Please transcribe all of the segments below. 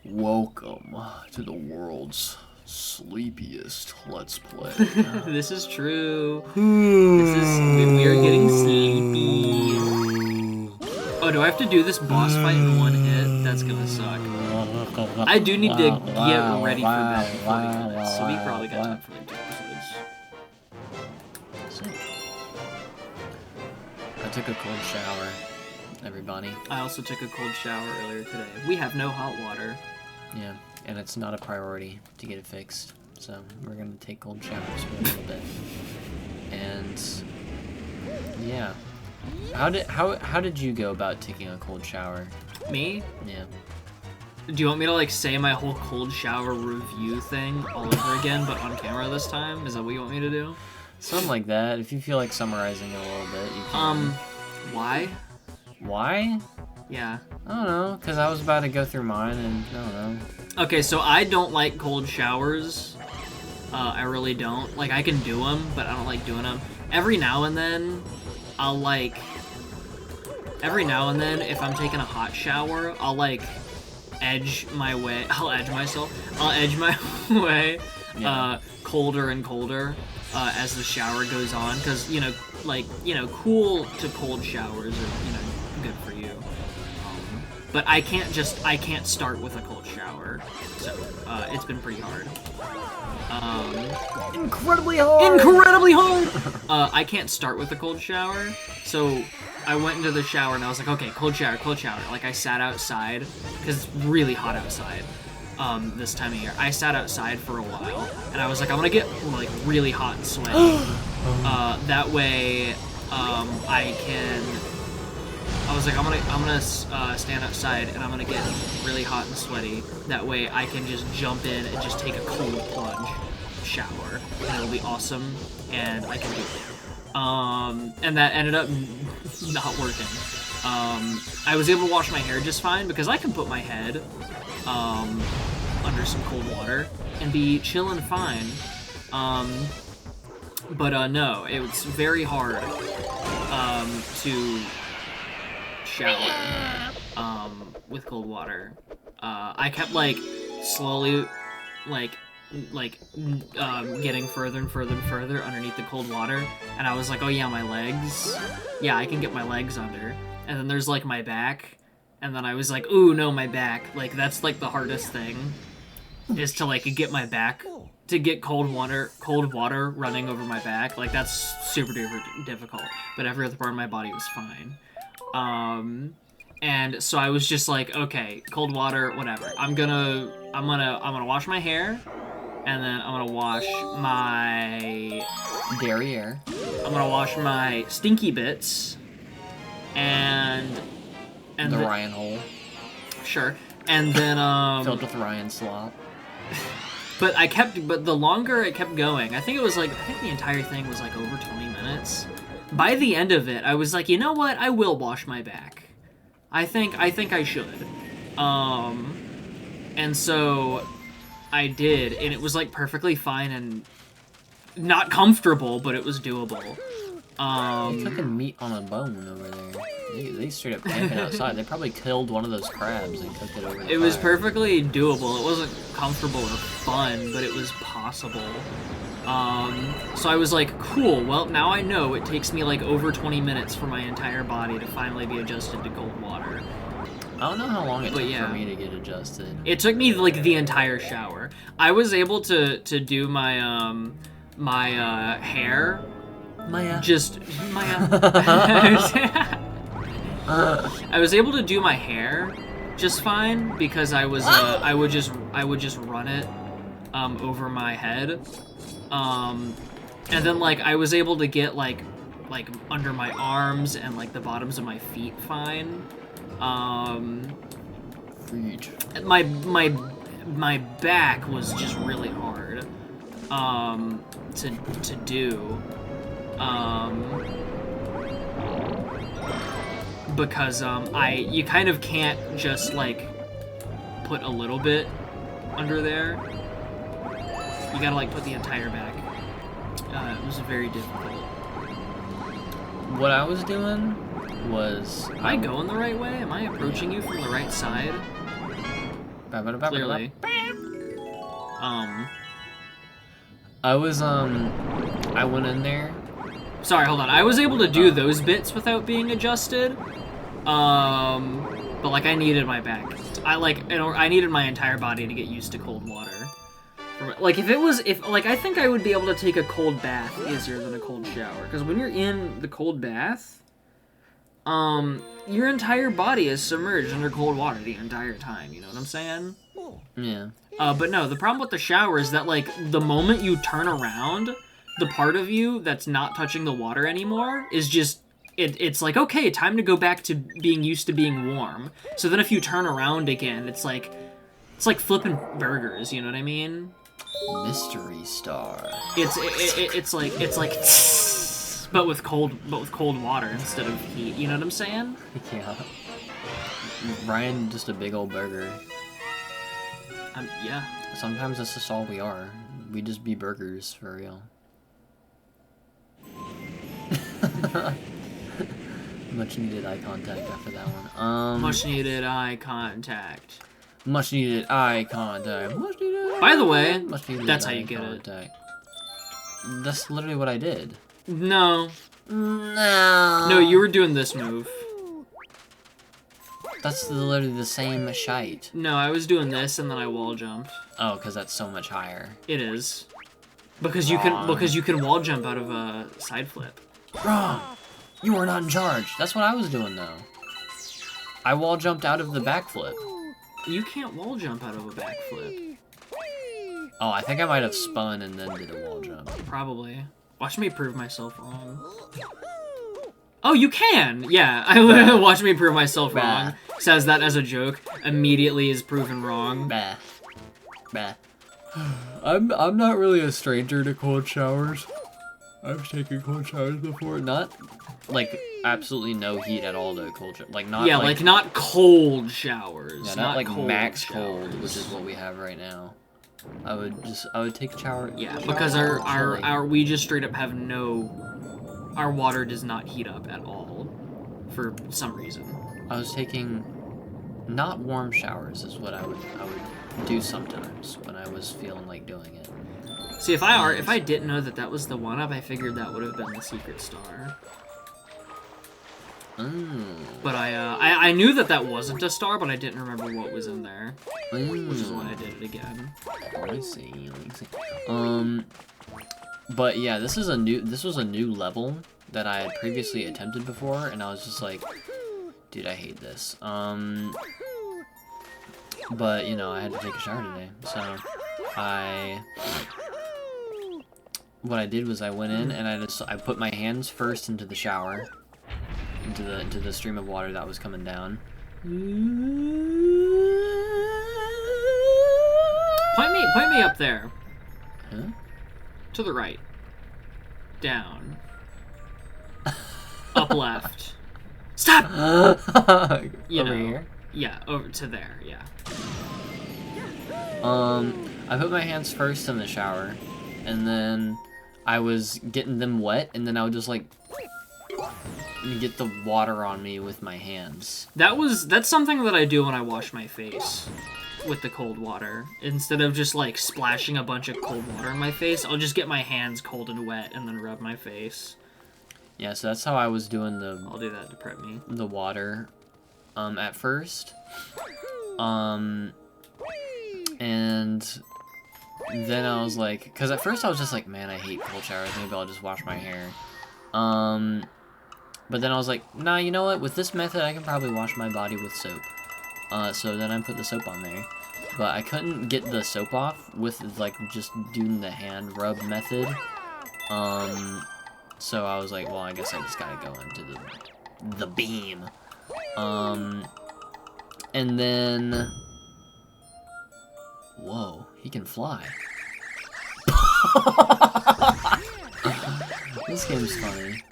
Welcome to the world's sleepiest Let's Play. This is true. We are getting sleepy. Oh, do I have to do this boss fight in one hit? That's gonna suck. I do need to get ready for that before we do this, so we probably got time for like 2 episodes. I took a cold shower, everybody. I also took a cold shower earlier today. We have no hot water. Yeah, and it's not a priority to get it fixed, so we're gonna take cold showers for a little bit. And yeah, how did you go about taking a cold shower? Me? Yeah. Do you want me to like say my whole cold shower review thing all over again, but on camera this time? Is that what you want me to do? Something like that. If you feel like summarizing it a little bit, you can. Why? Why? Yeah. I don't know, because I was about to go through mine, and I don't know. Okay, so I don't like cold showers. I really don't. Like, I can do them, but I don't like doing them. Every now and then, if I'm taking a hot shower, I'll, like, edge my way. I'll edge my way colder and colder as the shower goes on. Because, cool to cold showers are, good for you. But I can't start with a cold shower, so it's been pretty hard. Incredibly hard! I can't start with a cold shower, so I went into the shower and I was like, okay, cold shower. Like, I sat outside, because it's really hot outside this time of year. I sat outside for a while, and I was like, I'm gonna get, like, really hot and sweaty. That way, I was like, I'm gonna stand outside and I'm gonna get really hot and sweaty. That way I can just jump in and just take a cold plunge shower, and it'll be awesome, and I can do it. And that ended up not working. I was able to wash my hair just fine because I can put my head under some cold water and be chillin' fine. But no, it was very hard to shower with cold water. I kept like slowly getting further and further underneath the cold water, and I was like, oh yeah, my legs, yeah, I can get my legs under. And then there's like my back, and then I was like, ooh no, my back, like that's like the hardest thing, is to like get my back, to get cold water running over my back. Like, that's super duper difficult, but every other part of my body was fine. And so I was just like, okay, cold water, whatever. I'm gonna wash my hair, and then I'm gonna wash my derriere. I'm gonna wash my stinky bits, and the Ryan hole. Sure. And then filled with Ryan slop. But the longer it kept going, I think the entire thing was like over 20 minutes. By the end of it, I was like, you know what? I will wash my back. I think I should. And so I did, and it was like perfectly fine and not comfortable, but it was doable. They cooking meat on a bone over there. They straight up camping outside. They probably killed one of those crabs and cooked it over the fire. It was perfectly doable. It wasn't comfortable or fun, but it was possible. So I was like, cool, well, now I know it takes me like over 20 minutes for my entire body to finally be adjusted to cold water. I don't know how long it took for me to get adjusted. It took me like the entire shower. I was able to do my my hair. I was able to do my hair just fine because I would just run it over my head. And then like I was able to get like under my arms and like the bottoms of my feet fine. Feet. My back was just really hard to do. Because you kind of can't just like put a little bit under there. You gotta like put the entire back. It was very difficult. What I was doing was... Am I going the right way? Am I approaching you from the right side? Clearly. I was, I went in there. Sorry, hold on. I was able to do those bits without being adjusted. But like I needed my back. I needed my entire body to get used to cold water. Like I think I would be able to take a cold bath easier than a cold shower. Because when you're in the cold bath, your entire body is submerged under cold water the entire time. You know what I'm saying? Yeah. But no, the problem with the shower is that like the moment you turn around, the part of you that's not touching the water anymore is just it's like, okay, time to go back to being used to being warm. So then if you turn around again, it's like flipping burgers, you know what I mean? Mystery Star. It's like but with cold water instead of heat, you know what I'm saying? Yeah. Ryan, just a big old burger. Yeah. Sometimes that's just all we are. We just be burgers, for real. Much needed eye contact after that one. Much needed eye contact. Much needed eye contact. Much needed. By the way, much needed that's how eye you get contact. That's literally what I did. No. No. No, you were doing this move. That's literally the same shite. No, I was doing this and then I wall jumped. Oh, because that's so much higher. It is. Because you can wall jump out of a side flip. Wrong. You were not in charge. That's what I was doing though. I wall jumped out of the backflip. You can't wall jump out of a backflip. Oh, I think I might have spun and then did a wall jump. Probably. Watch me prove myself wrong. Oh, you can! Yeah, I literally watched me prove myself wrong. Says that as a joke. Immediately is proven wrong. Bah. Bah. I'm not really a stranger to cold showers. I've taken cold showers before. Not, like, absolutely no heat at all to cold shower. Like, not, yeah, like not cold showers. Yeah, not like cold max showers. cold, which is what we have right now. I would take a shower. Yeah, because we just straight up have our water does not heat up at all for some reason. I was taking not warm showers is what I would do sometimes when I was feeling like doing it. See, if I didn't know that was the one-up, I figured that would have been the secret star. But I knew that wasn't a star, but I didn't remember what was in there, which is why I did it again. Let me see. But yeah, this was a new level that I had previously attempted before, and I was just like, dude, I hate this. But you know, I had to take a shower today, so what I did was I went in and I put my hands first into the shower, into the stream of water that was coming down. Point me up there. Huh? To the right. Down. Up left. Stop! Over here? Yeah, over to there, yeah. I put my hands first in the shower, and then I was getting them wet, and then I would just like get the water on me with my hands. That's something that I do when I wash my face with the cold water. Instead of just like splashing a bunch of cold water in my face, I'll just get my hands cold and wet and then rub my face. Yeah, so that's how I was doing I'll do that to prep me. The water at first. And then I was like, because at first I was just like, man, I hate cold showers, maybe I'll just wash my hair. But then I was like, nah, you know what, with this method I can probably wash my body with soap. So then I put the soap on there. But I couldn't get the soap off with like just doing the hand rub method. So I was like, well, I guess I just gotta go into the beam. And then... Whoa, he can fly. This game's funny.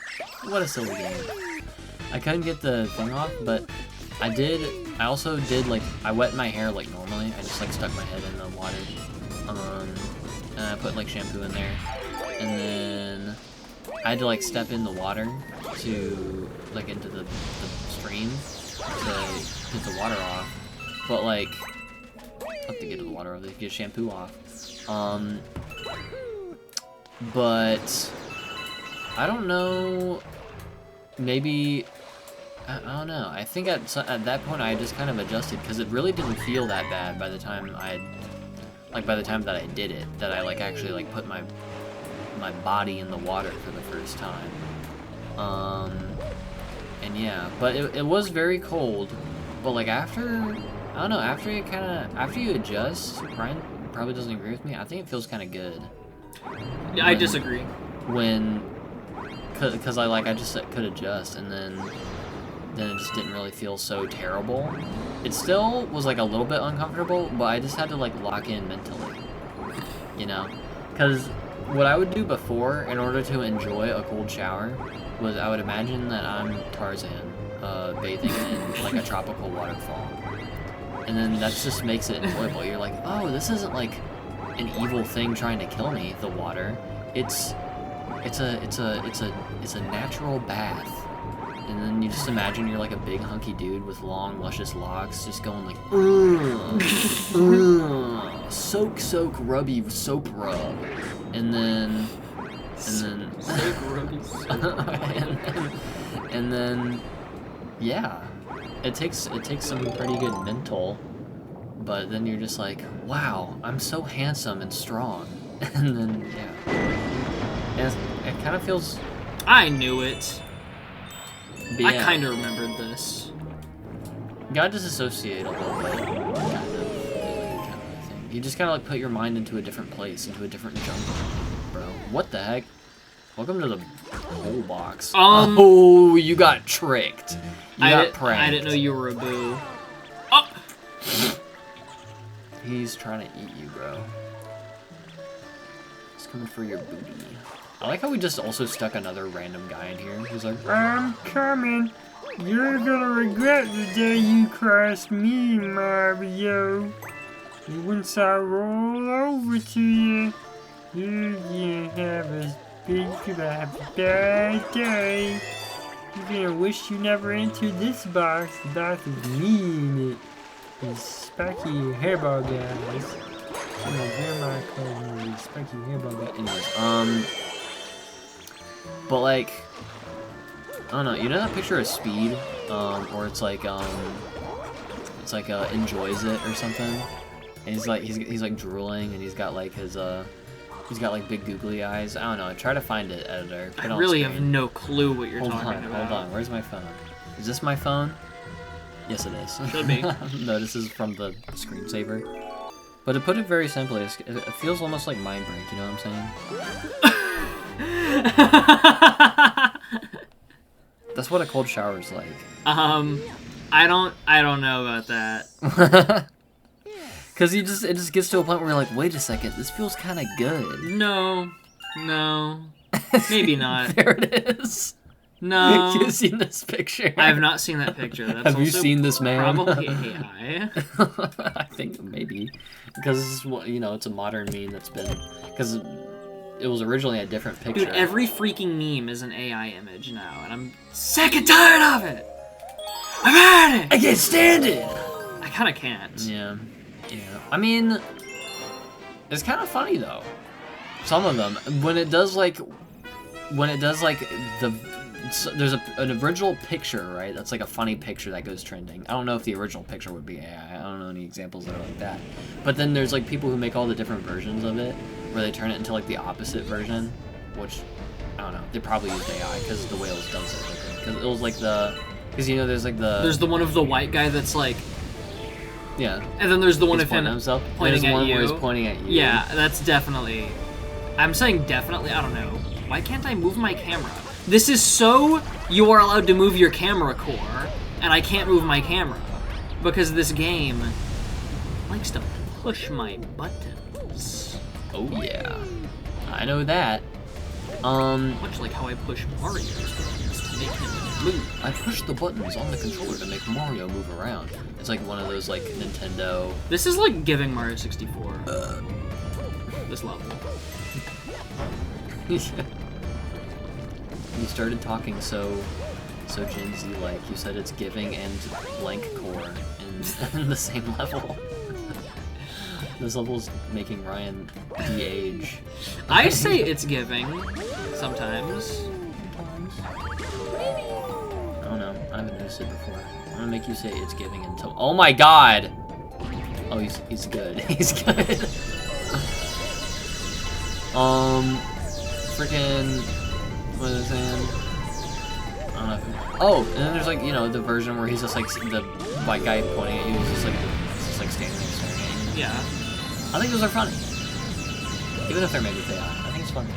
What a silly game. I couldn't get the thing off, but I also did, like, I wet my hair like normally. I just, like, stuck my head in the water. And I put, like, shampoo in there. And then I had to, like, step in the water to, like, into the stream to get the water off. But, like, have to get to the water over there, get shampoo off. But I don't know. Maybe I don't know. I think at that point I just kind of adjusted because it really didn't feel that bad by the time by the time that I did it. That I like actually like put my body in the water for the first time. And yeah, but it was very cold. But like after, I don't know, after you adjust, Brian probably doesn't agree with me. I think it feels kind of good. Yeah, I disagree. Cause I just could adjust, and then it just didn't really feel so terrible. It still was like a little bit uncomfortable, but I just had to like lock in mentally, you know? Cause what I would do before in order to enjoy a cold shower was I would imagine that I'm Tarzan, bathing in like a tropical waterfall. And then that just makes it enjoyable. You're like, oh, this isn't like an evil thing trying to kill me, the water. It's a natural bath. And then you just imagine you're like a big hunky dude with long, luscious locks just going like, soak, rubby, soap rub. And then and then yeah, it takes some pretty good mental, but then you're just like, wow, I'm so handsome and strong. And then yeah, and it kind of feels, I knew it. yeah, I kind of remembered this. You gotta disassociate a little bit, kind of thing. You just gotta like put your mind into a different place, into a different jungle, bro. What the heck? Welcome to the whole box. Oh, you got tricked. You got pranked. I didn't know you were a boo. Oh! He's trying to eat you, bro. He's coming for your booty. I like how we just also stuck another random guy in here. He's like, I'm coming. You're gonna regret the day you crossed me, Mario. And once I roll over to you, you're gonna have a bad day. You're gonna wish you never entered this box. The box with me in it. These spiky hairball guys. My grandma called me these spiky hairball guys. Anyways, but like, I don't know. You know that picture of Speed, or it's like enjoys it or something. And he's like drooling, and he's got like his he's got like big googly eyes. I don't know. Try to find it, editor. I really have no clue what you're talking about. Hold on. Where's my phone? Is this my phone? Yes, it is. Should be. No, this is from the screensaver. But to put it very simply, it feels almost like Mind Break. You know what I'm saying? That's what a cold shower is like. I don't know about that. Cause it just gets to a point where you're like, wait a second, this feels kind of good. No, maybe not. There it is. No. You've seen this picture. I have not seen that picture. That's have you seen this man? Probably AI. I think maybe, because this is what, you know, it's a modern meme that's been, because it was originally a different picture. Dude, every freaking meme is an AI image now, and I'm sick and tired of it. I'm at it. I can't stand it. I kind of can't. Yeah. I mean, it's kind of funny though. Some of them, when it does like there's an original picture, right? That's like a funny picture that goes trending. I don't know if the original picture would be AI. I don't know any examples that are like that. But then there's like people who make all the different versions of it, where they turn it into like the opposite version, which I don't know. They probably used AI because the Whales does it. Because it was like because you know there's the one of the white guy that's like. Yeah. And then there's the one he's of him himself. pointing at you. Where he's pointing at you. Yeah, that's definitely. I'm saying definitely. I don't know. Why can't I move my camera? This is so you are allowed to move your camera core, and I can't move my camera because this game likes to push my buttons. Oh yeah, I know that. Much like how I push Mario's buttons to make him move. I push the buttons on the controller to make Mario move around. It's like one of those like Nintendo. This is like giving Mario 64. This level. You started talking so Gen Z like. You said it's giving and blank core in the same level. This level's making Ryan de-age. I say it's giving sometimes. I don't know. I haven't noticed it before. I'm gonna make you say it's giving until. Oh my god! Oh, he's good. He's good. Freaking. What was I saying? I don't know. Oh, and then there's like, you know, the version where he's just like the white guy pointing at you is just like standing there staring at you. Yeah. I think those are funny. Even if they're maybe chaotic, I think it's funny.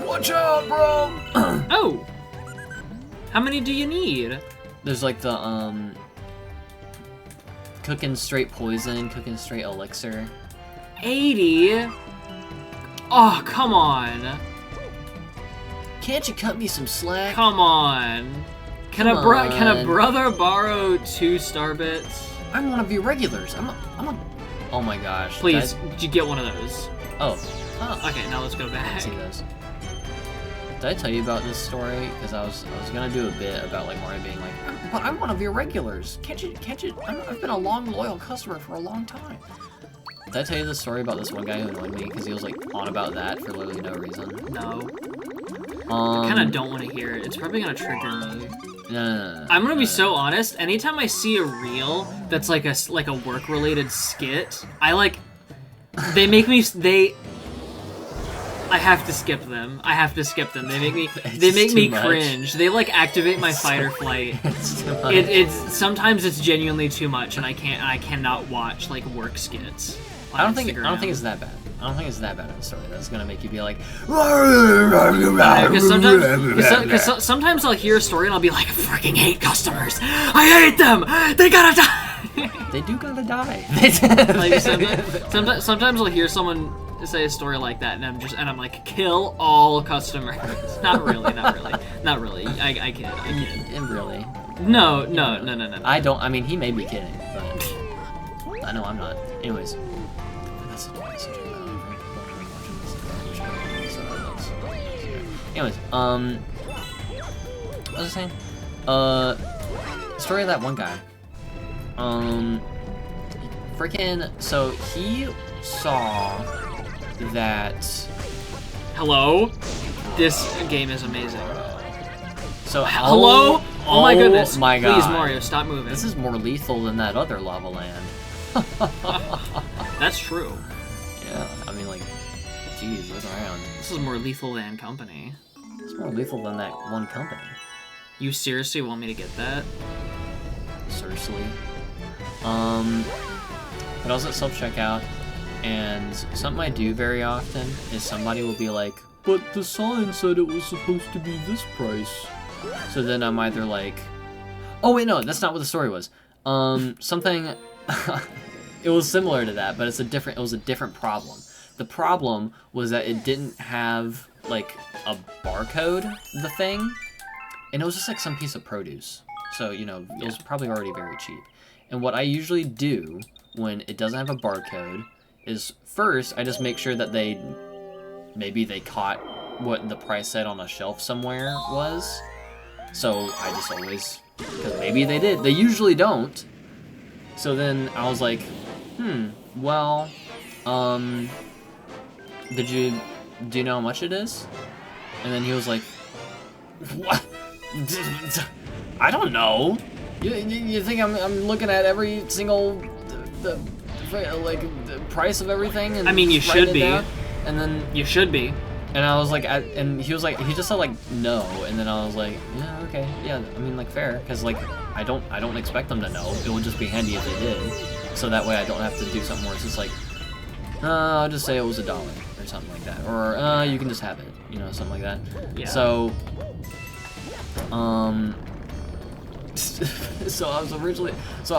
Watch out, bro! Oh! How many do you need? There's like the, cooking straight poison, cooking straight elixir. 80? Oh, come on. Can't you cut me some slack? Come on. Can a brother borrow 2 star bits? I'm one of your regulars. I'm a... Oh my gosh. Please, did you get one of those? Oh. Okay, now let's go I back. see those. Did I tell you about this story? Because I was gonna do a bit about like Mario being like, but I'm one of your regulars. Can't you? I've been a long loyal customer for a long time. Did I tell you the story about this one guy who annoyed me because he was like on about that for literally no reason? No. I kind of don't want to hear it. It's probably gonna trigger me. No. I'm gonna be so honest. Anytime I see a reel that's like a work-related skit, I like. They make me. I have to skip them. They make me cringe. They like activate my fight or flight. It's sometimes it's genuinely too much, and I cannot watch like work skits. I don't think it's that bad. I don't think it's that bad of a story that's gonna make you be like. Because sometimes I'll hear a story and I'll be like, I freaking hate customers. I hate them. They gotta die. They do gotta die. Like sometimes I'll hear someone say a story like that, and I'm like, kill all customers. Not really. I kid. Really? No. I don't. I mean, he may be kidding, but I know I'm not. Anyways, that's such a Anyways, what was I saying? Story of that one guy. Freaking. So he saw that. Hello? This game is amazing. So hello? Oh my goodness. My God. Please, Mario, stop moving. This is more lethal than that other lava land. That's true. Yeah, I mean, like, geez, look around. This is more lethal than Company. It's more lethal than that one company. You seriously want me to get that? Seriously. But I was at self-checkout, and something I do very often is somebody will be like, but the sign said it was supposed to be this price. So then I'm either like, oh wait, no, that's not what the story was. Something, it was similar to that, but it was a different problem. The problem was that it didn't have like a barcode, the thing, and it was just like some piece of produce. So, you know, it was probably already very cheap. And what I usually do when it doesn't have a barcode is first, I just make sure that maybe they caught what the price said on a shelf somewhere was. So I just always, because maybe they did. They usually don't. So then I was like, well, do you know how much it is? And then he was like, what? I don't know. You think I'm looking at every single the price of everything? And I mean, you should be. And then you should be. And I was like, and he was like, he just said like no, and then I was like, yeah, okay, yeah. I mean, like fair, because like I don't expect them to know. It would just be handy if they did, so that way I don't have to do something where it's just like, I'll just say it was $1 or something like that, or you can just have it, you know, something like that. Yeah. So, so I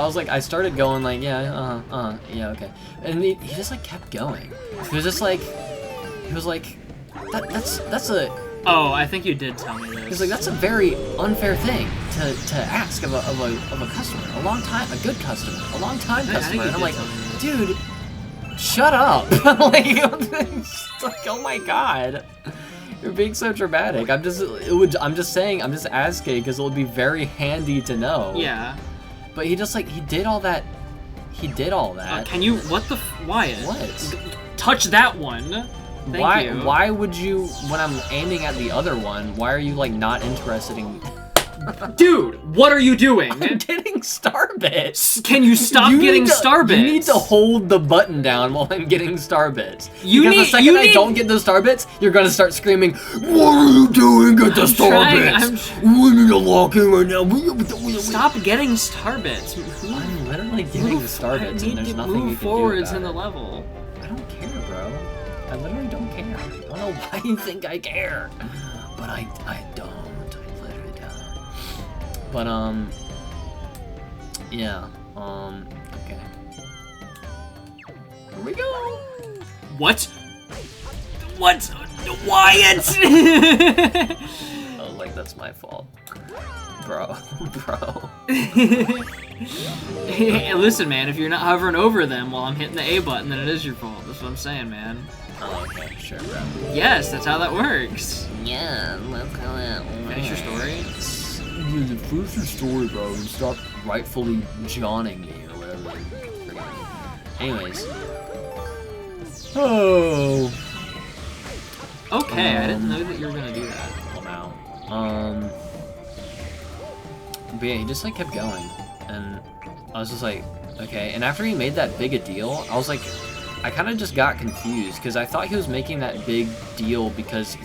was like, I started going like, yeah, yeah, okay, and he just like kept going. He was just like, that's a. Oh, I think you did tell me this. He's like, that's a very unfair thing to ask of a customer, a good customer, a long time customer. And I'm like, dude, shut up! Like, it's like, oh my god, you're being so dramatic. I'm just asking because it would be very handy to know. Yeah. But he just like, he did all that He did all that. Can you? What the? Wyatt? What? Touch that one. Thank you. Why would you? When I'm aiming at the other one, why are you like not interested in? Dude, what are you doing? I'm getting star bits. Can you stop getting star bits? You need to hold the button down while I'm getting star bits. Because the second you I don't get those star bits, you're gonna start screaming, "What are you doing? Get the star bits! We need to lock in right now." Stop getting star bits. I'm literally getting the star bits, and there's nothing you can do forwards about in the it. level. I don't care, bro. I literally don't care. I don't know why you think I care, but I don't. I literally don't. But yeah. Okay. Here we go. What? What? Wyatt! Oh, like that's my fault, bro. Hey, listen, man. If you're not hovering over them while I'm hitting the A button, then it is your fault. That's what I'm saying, man. Oh, okay, sure, bro. Yes, that's how that works. Yeah, that's how that works. Finish your story. Finish your story, bro, and stop rightfully Johning me or whatever. Anyways. Oh. Okay, I didn't know that you were gonna do that. Wow. But yeah, he just like kept going, and I was just like, okay. And after he made that big a deal, I was like, I kind of just got confused because I thought he was making that big deal because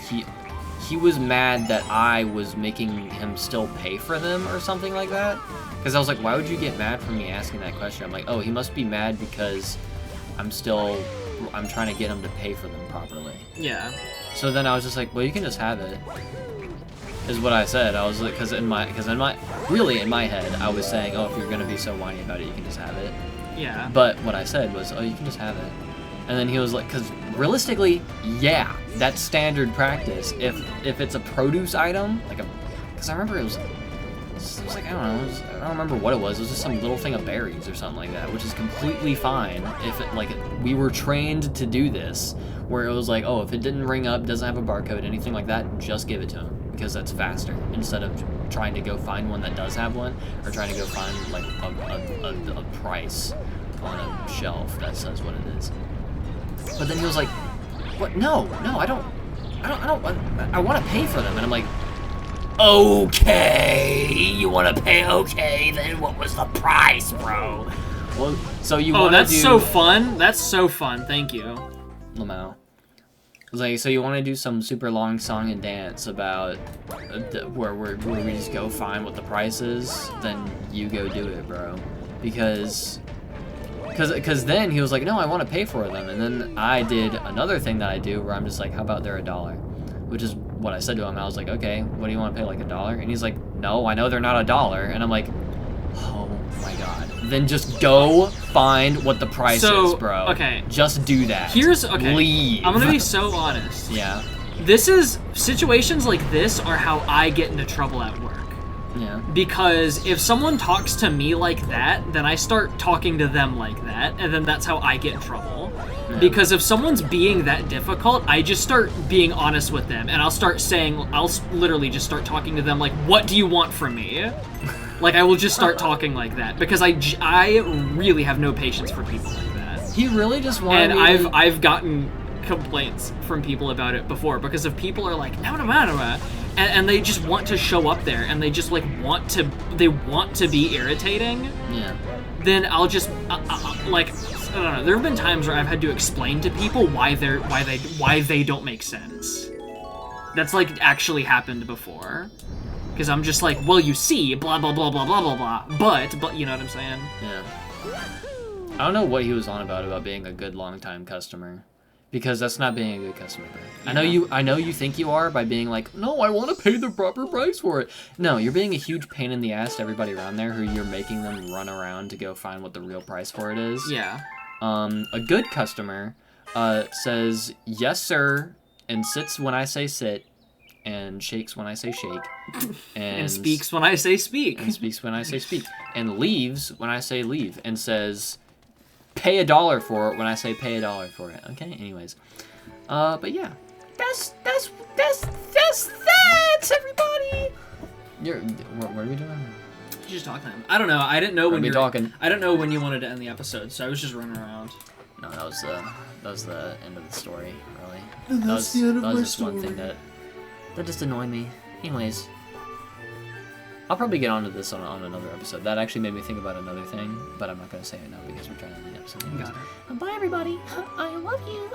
he was mad that I was making him still pay for them or something like that. Because I was like, why would you get mad for me asking that question? I'm like, oh, he must be mad because I'm trying to get him to pay for them properly. Yeah. So then I was just like, well, you can just have it. Is what I said. I was like, because in my head, I was saying, oh, if you're gonna be so whiny about it, you can just have it. Yeah. But what I said was, oh, you can just have it. And then he was like, because realistically, yeah, that's standard practice. If it's a produce item, like because I remember it was like, I don't know, I don't remember what it was. It was just some little thing of berries or something like that, which is completely fine if it, like, we were trained to do this, where it was like, oh, if it didn't ring up, doesn't have a barcode, anything like that, just give it to him, because that's faster, instead of trying to go find one that does have one, or trying to go find, like, a price on a shelf that says what it is. But then he was like, what? No, I want to pay for them. And I'm like, okay, you want to pay? Okay, then what was the price, bro? Well, so you want to do... Oh, that's so fun. That's so fun. Thank you. Lamau. I was like, so you want to do some super long song and dance about where we just go find what the price is? Then you go do it, bro. Because then he was like, no, I want to pay for them. And then I did another thing that I do where I'm just like, how about they're $1? Which is what I said to him. I was like, okay, what do you want to pay, like $1? And he's like, no, I know they're not $1. And I'm like, oh my god. Then just go find what the price is, bro. Okay. Just do that. Okay. Leave. I'm gonna be so honest. Yeah. Situations like this are how I get into trouble at work. Yeah. Because if someone talks to me like that, then I start talking to them like that, and then that's how I get in trouble. Yeah. Because if someone's being that difficult, I just start being honest with them, and I'll literally just start talking to them like, what do you want from me? Like, I will just start talking like that, because I really have no patience for people like that. He really just wanted And I've gotten complaints from people about it before, because if people are like, and they just want to show up there, and they just like want to be irritating. Yeah. Then I'll just like, I don't know. There have been times where I've had to explain to people why they don't make sense. That's like actually happened before. Because I'm just like, well, you see, blah blah blah blah blah blah blah. But you know what I'm saying? Yeah. I don't know what he was on about being a good long-time customer. Because that's not being a good customer, bro. Yeah. I know you think you are by being like, no, I want to pay the proper price for it. No, you're being a huge pain in the ass to everybody around there who you're making them run around to go find what the real price for it is. Yeah. A good customer says, yes, sir, and sits when I say sit, and shakes when I say shake. And speaks when I say speak. And speaks when I say speak. And leaves when I say leave. And says... pay $1 for it when I say pay $1 for it. Okay, anyways. But yeah. That's everybody! What are we doing? Just talking to him. I don't know. I didn't know when be you talking. I don't know when you wanted to end the episode, so I was just running around. No, that was the end of the story, really. And that's the end of that was my just one thing that just annoyed me. Anyways, I'll probably get onto this on another episode. That actually made me think about another thing, but I'm not gonna say it now because we're trying to end the episode. Anyways. Got it. Bye, everybody. I love you.